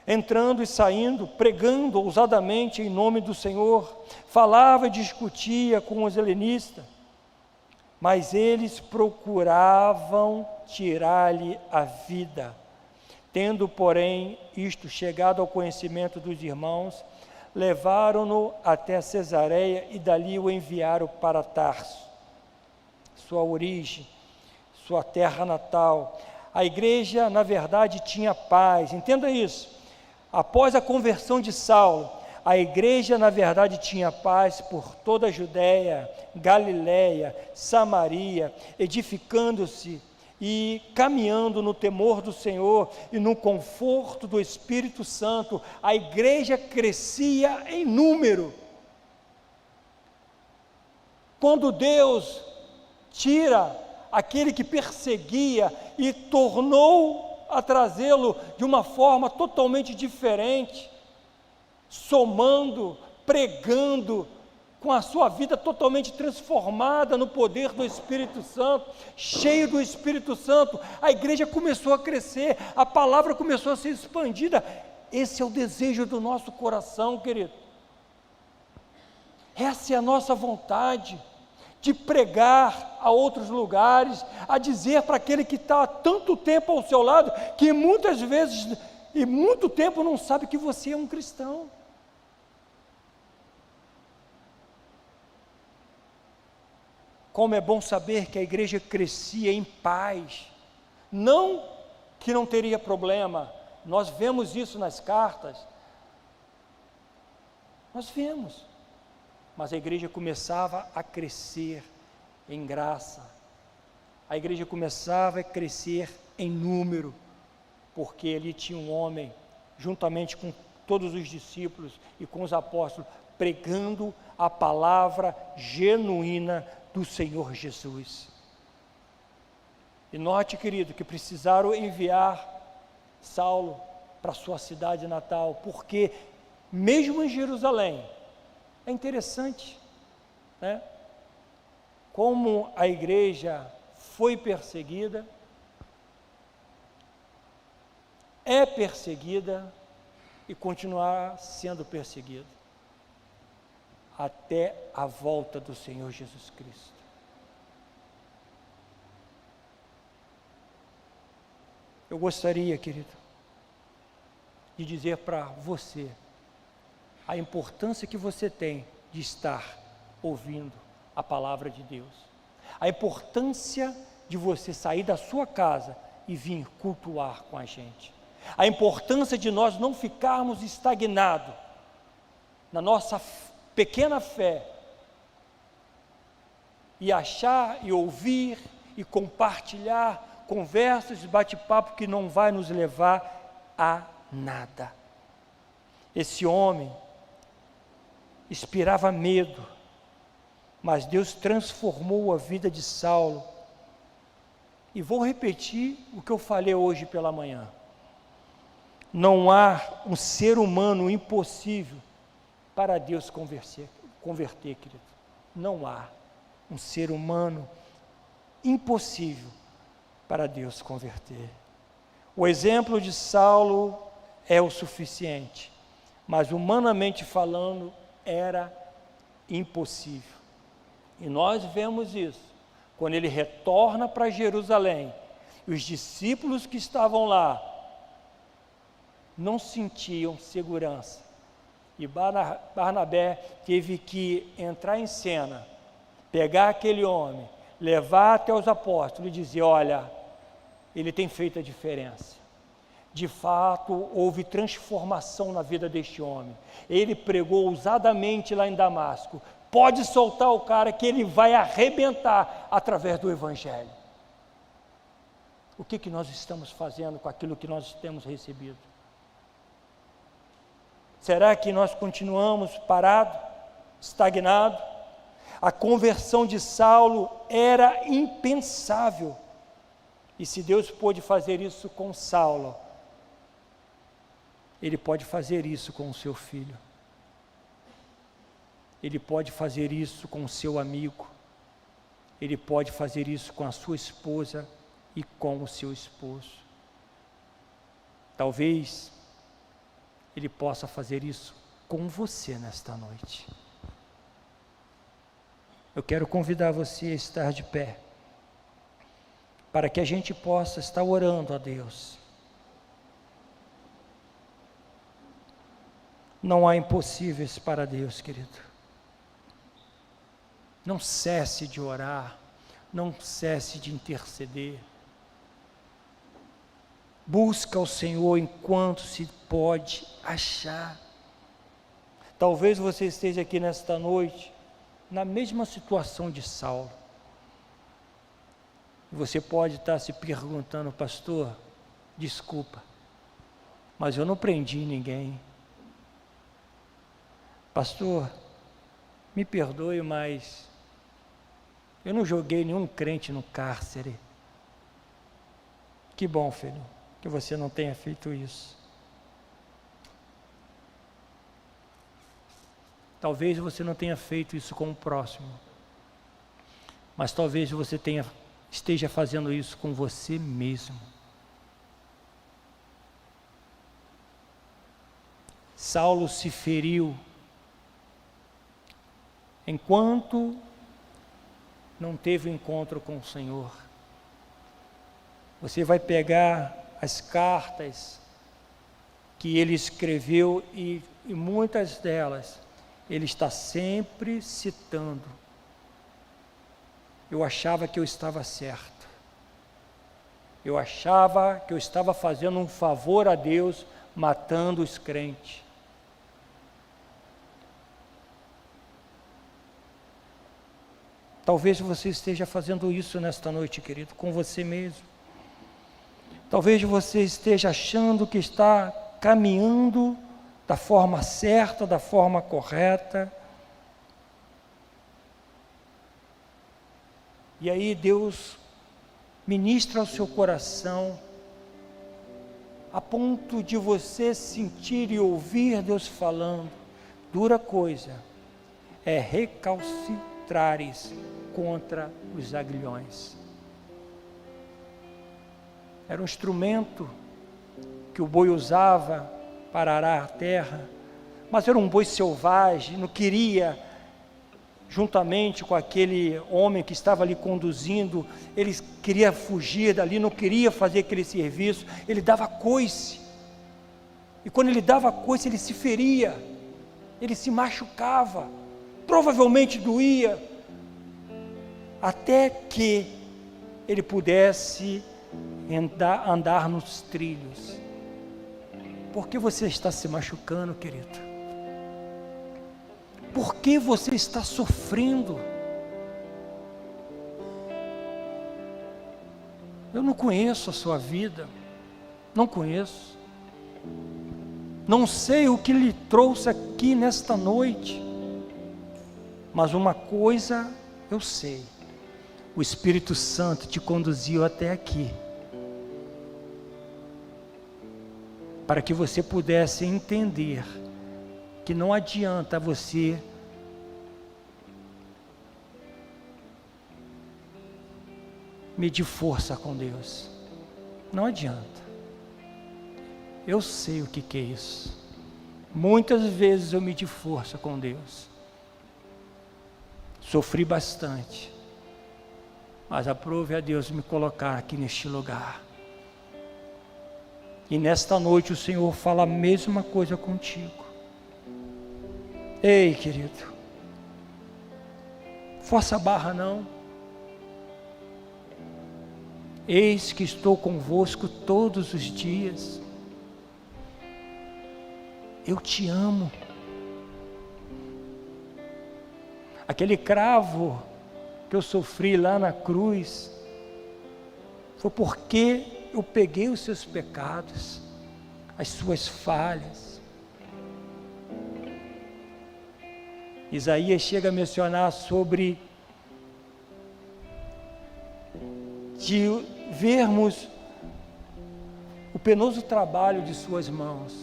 entrando e saindo, pregando ousadamente em nome do Senhor, falava e discutia com os helenistas, mas eles procuravam tirar-lhe a vida. Tendo, porém, isto chegado ao conhecimento dos irmãos, levaram-no até Cesareia e dali o enviaram para Tarso, sua origem, sua terra natal. A igreja, na verdade, tinha paz, entenda isso. Após a conversão de Saulo, a igreja, na verdade, tinha paz por toda a Judéia, Galiléia, Samaria, edificando-se e caminhando no temor do Senhor e no conforto do Espírito Santo. A igreja crescia em número. Quando Deus tira aquele que perseguia e tornou a trazê-lo de uma forma totalmente diferente, somando, pregando, com a sua vida totalmente transformada no poder do Espírito Santo, cheio do Espírito Santo, a igreja começou a crescer, a palavra começou a ser expandida. Esse é o desejo do nosso coração, querido. Essa é a nossa vontade, de pregar a outros lugares, a dizer para aquele que está há tanto tempo ao seu lado, que muitas vezes e muito tempo não sabe que você é um cristão. Como é bom saber que a igreja crescia em paz, não que não teria problema, nós vemos isso nas cartas, nós vemos, mas a igreja começava a crescer em graça, a igreja começava a crescer em número, porque ali tinha um homem, juntamente com todos os discípulos e com os apóstolos, pregando a palavra genuína do Senhor Jesus. E note, querido, que precisaram enviar Saulo para sua cidade natal, porque mesmo em Jerusalém, é interessante, né? Como a igreja foi perseguida, é perseguida e continuará sendo perseguida até a volta do Senhor Jesus Cristo. Eu gostaria, querido, de dizer para você a importância que você tem de estar ouvindo a palavra de Deus, a importância de você sair da sua casa e vir cultuar com a gente, a importância de nós não ficarmos estagnados na nossa pequena fé, e achar, e ouvir, e compartilhar conversas, bate-papo que não vai nos levar a nada. Esse homem inspirava medo, mas Deus transformou a vida de Saulo, e vou repetir o que eu falei hoje pela manhã: não há um ser humano impossível para Deus converter, querido. Não há um ser humano impossível para Deus converter. O exemplo de Saulo é o suficiente, mas humanamente falando, era impossível. E nós vemos isso, quando ele retorna para Jerusalém, e os discípulos que estavam lá não sentiam segurança, e Barnabé teve que entrar em cena, pegar aquele homem, levar até os apóstolos e dizer: olha, ele tem feito a diferença. De fato, houve transformação na vida deste homem. Ele pregou ousadamente lá em Damasco. Pode soltar o cara que ele vai arrebentar através do Evangelho. O que nós estamos fazendo com aquilo que nós temos recebido? Será que nós continuamos parados, estagnados? A conversão de Saulo era impensável. E se Deus pôde fazer isso com Saulo, Ele pode fazer isso com o seu filho. Ele pode fazer isso com o seu amigo. Ele pode fazer isso com a sua esposa e com o seu esposo. Talvez Ele possa fazer isso com você nesta noite. Eu quero convidar você a estar de pé, para que a gente possa estar orando a Deus. Não há impossíveis para Deus, querido. Não cesse de orar, não cesse de interceder. Busca o Senhor enquanto se pode achar. Talvez você esteja aqui nesta noite, na mesma situação de Saulo. Você pode estar se perguntando: pastor, desculpa, mas eu não prendi ninguém. Pastor, me perdoe, mas eu não joguei nenhum crente no cárcere. Que bom, filho, que você não tenha feito isso. Talvez você não tenha feito isso com o próximo, mas talvez você esteja fazendo isso com você mesmo. Saulo se feriu enquanto não teve encontro com o Senhor. Você vai pegar as cartas que ele escreveu e muitas delas ele está sempre citando: eu achava que eu estava certo, eu achava que eu estava fazendo um favor a Deus matando os crentes. Talvez você esteja fazendo isso nesta noite, querido, com você mesmo. Talvez você esteja achando que está caminhando da forma certa, da forma correta. E aí Deus ministra ao seu coração, a ponto de você sentir e ouvir Deus falando: dura coisa é recalcitrares contra os aguilhões. Era um instrumento que o boi usava para arar a terra, mas era um boi selvagem, não queria, juntamente com aquele homem que estava ali conduzindo, ele queria fugir dali, não queria fazer aquele serviço, ele dava coice, e quando ele dava coice, ele se feria, ele se machucava, provavelmente doía, até que ele pudesse andar nos trilhos. Por que você está se machucando, querido? Por que você está sofrendo? Eu não conheço a sua vida, não conheço, não sei o que lhe trouxe aqui nesta noite, mas uma coisa eu sei: o Espírito Santo te conduziu até aqui, para que você pudesse entender que não adianta você medir força com Deus, não adianta. Eu sei o que é isso. Muitas vezes eu medi força com Deus, sofri bastante, mas aprove a Deus me colocar aqui neste lugar. E nesta noite o Senhor fala a mesma coisa contigo. Ei, querido, força a barra não. Eis que estou convosco todos os dias. Eu te amo. Aquele cravo que eu sofri lá na cruz, foi porque eu peguei os seus pecados, as suas falhas. Isaías chega a mencionar sobre de vermos o penoso trabalho de suas mãos.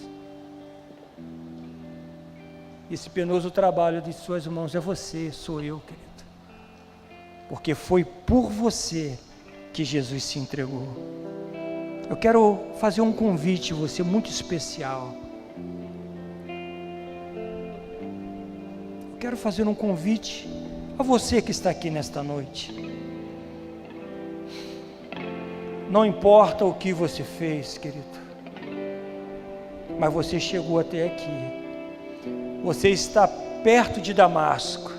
Esse penoso trabalho de suas mãos é você, sou eu, querido. Porque foi por você que Jesus se entregou. Eu quero fazer um convite a você muito especial. Eu quero fazer um convite a você que está aqui nesta noite. Não importa o que você fez, querido, mas você chegou até aqui. Você está perto de Damasco.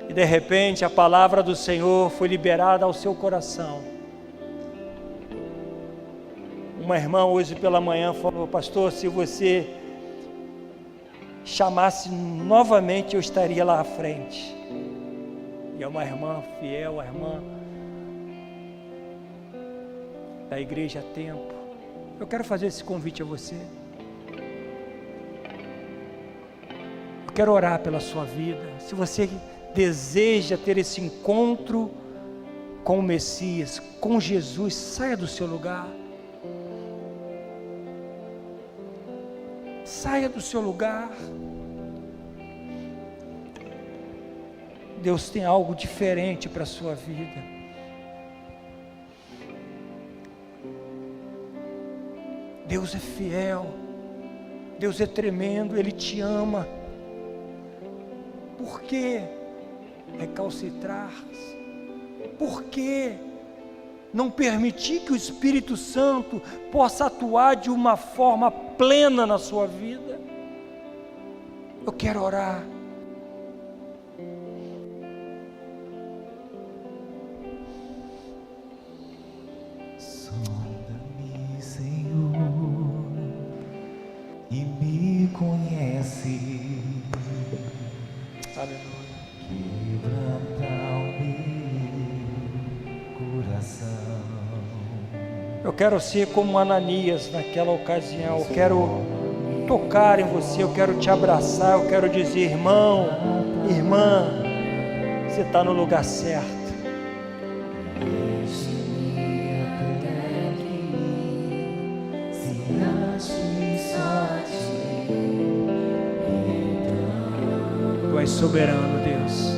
E de repente a palavra do Senhor foi liberada ao seu coração. Uma irmã hoje pela manhã falou: pastor, se você chamasse novamente, eu estaria lá à frente. E é uma irmã fiel, a irmã da igreja a tempo. Eu quero fazer esse convite a você. Eu quero orar pela sua vida. Se você deseja ter esse encontro com o Messias, com Jesus, saia do seu lugar. Saia do seu lugar. Deus tem algo diferente para a sua vida. Deus é fiel, Deus é tremendo, Ele te ama. Por que recalcitrar? Por que não permitir que o Espírito Santo possa atuar de uma forma plena na sua vida? Eu quero orar. Sonda-me, Senhor, e me conhece. Aleluia. Quebranta o meu coração. Eu quero ser como Ananias naquela ocasião. Eu quero tocar em você, eu quero te abraçar, eu quero dizer: irmão, irmã, você está no lugar certo. Tu és soberano, Deus.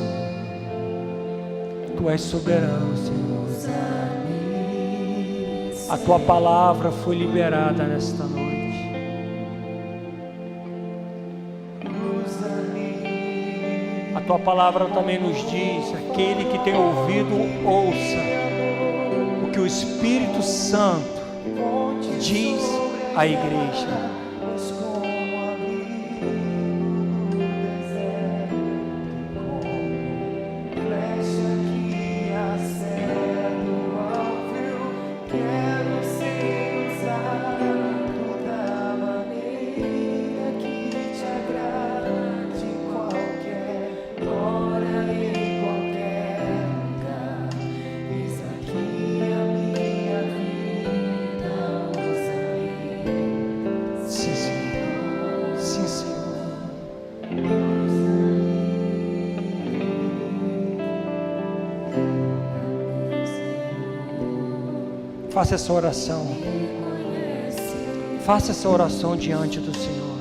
Tu és soberano, Senhor. A Tua palavra foi liberada nesta noite. A Tua palavra também nos diz: aquele que tem ouvido, ouça o que o Espírito Santo diz à igreja. Faça essa oração. Faça essa oração diante do Senhor.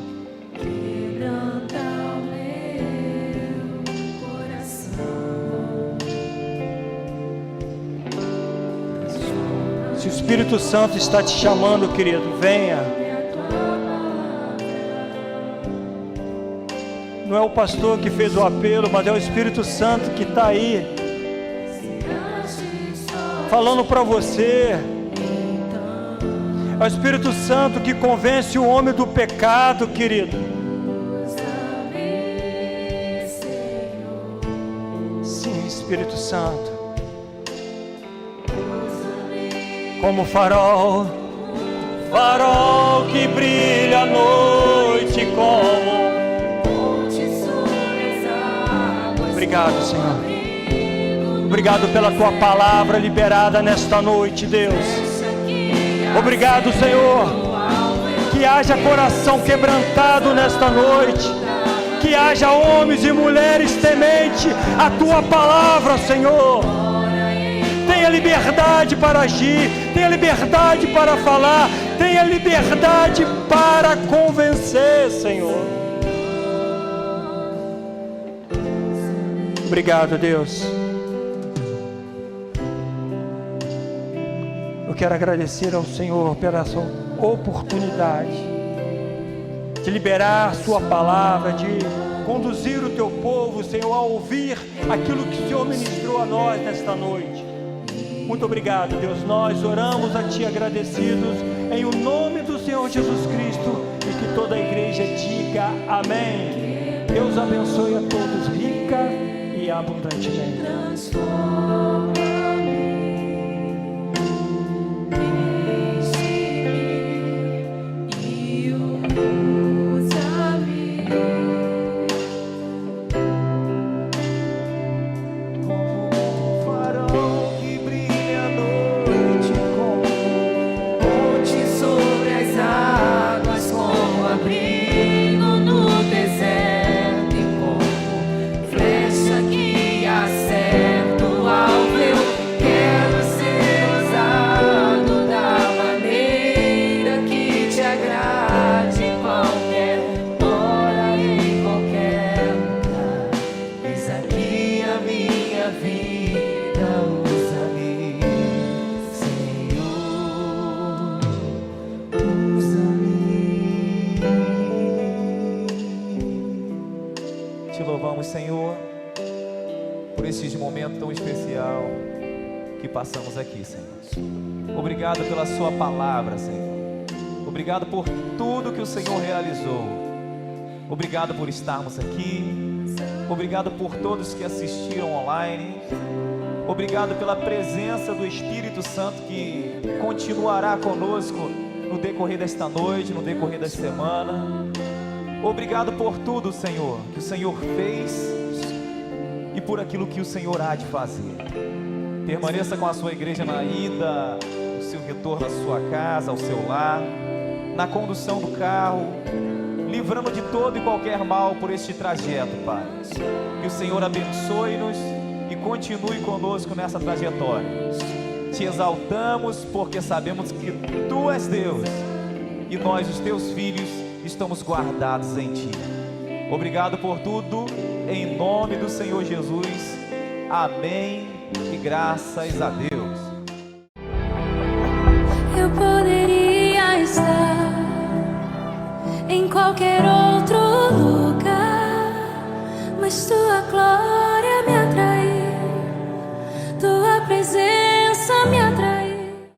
Se o Espírito Santo está te chamando, querido, venha. Não é o pastor que fez o apelo, mas é o Espírito Santo que está aí, falando para você. É o Espírito Santo que convence o homem do pecado, querido. Sim, Espírito Santo. Como farol, farol que brilha à noite, como. Obrigado, Senhor. Obrigado pela Tua palavra liberada nesta noite, Deus. Obrigado, Senhor, que haja coração quebrantado nesta noite, que haja homens e mulheres temente a Tua palavra, Senhor. Tenha liberdade para agir, tenha liberdade para falar, tenha liberdade para convencer, Senhor. Obrigado, Deus. Eu quero agradecer ao Senhor pela sua oportunidade de liberar a Sua palavra, de conduzir o Teu povo, Senhor, a ouvir aquilo que o Senhor ministrou a nós nesta noite. Muito obrigado, Deus. Nós oramos a Ti agradecidos em o nome do Senhor Jesus Cristo, e que toda a igreja diga amém. Deus abençoe a todos rica e abundantemente. Flecha que acerta o alvo. Senhor, por este momento tão especial que passamos aqui, Senhor. Obrigado pela sua palavra, Senhor. Obrigado por tudo que o Senhor realizou. Obrigado por estarmos aqui. Obrigado por todos que assistiram online. Obrigado pela presença do Espírito Santo que continuará conosco no decorrer desta noite, no decorrer da semana. Obrigado por tudo, Senhor, que o Senhor fez e por aquilo que o Senhor há de fazer. Permaneça com a sua igreja na ida, no seu retorno à sua casa, ao seu lar, na condução do carro, livrando de todo e qualquer mal por este trajeto, Pai. Que o Senhor abençoe-nos e continue conosco nessa trajetória. Te exaltamos porque sabemos que Tu és Deus e nós, os Teus filhos, estamos guardados em Ti. Obrigado por tudo, em nome do Senhor Jesus. Amém e graças a Deus. Eu poderia estar em qualquer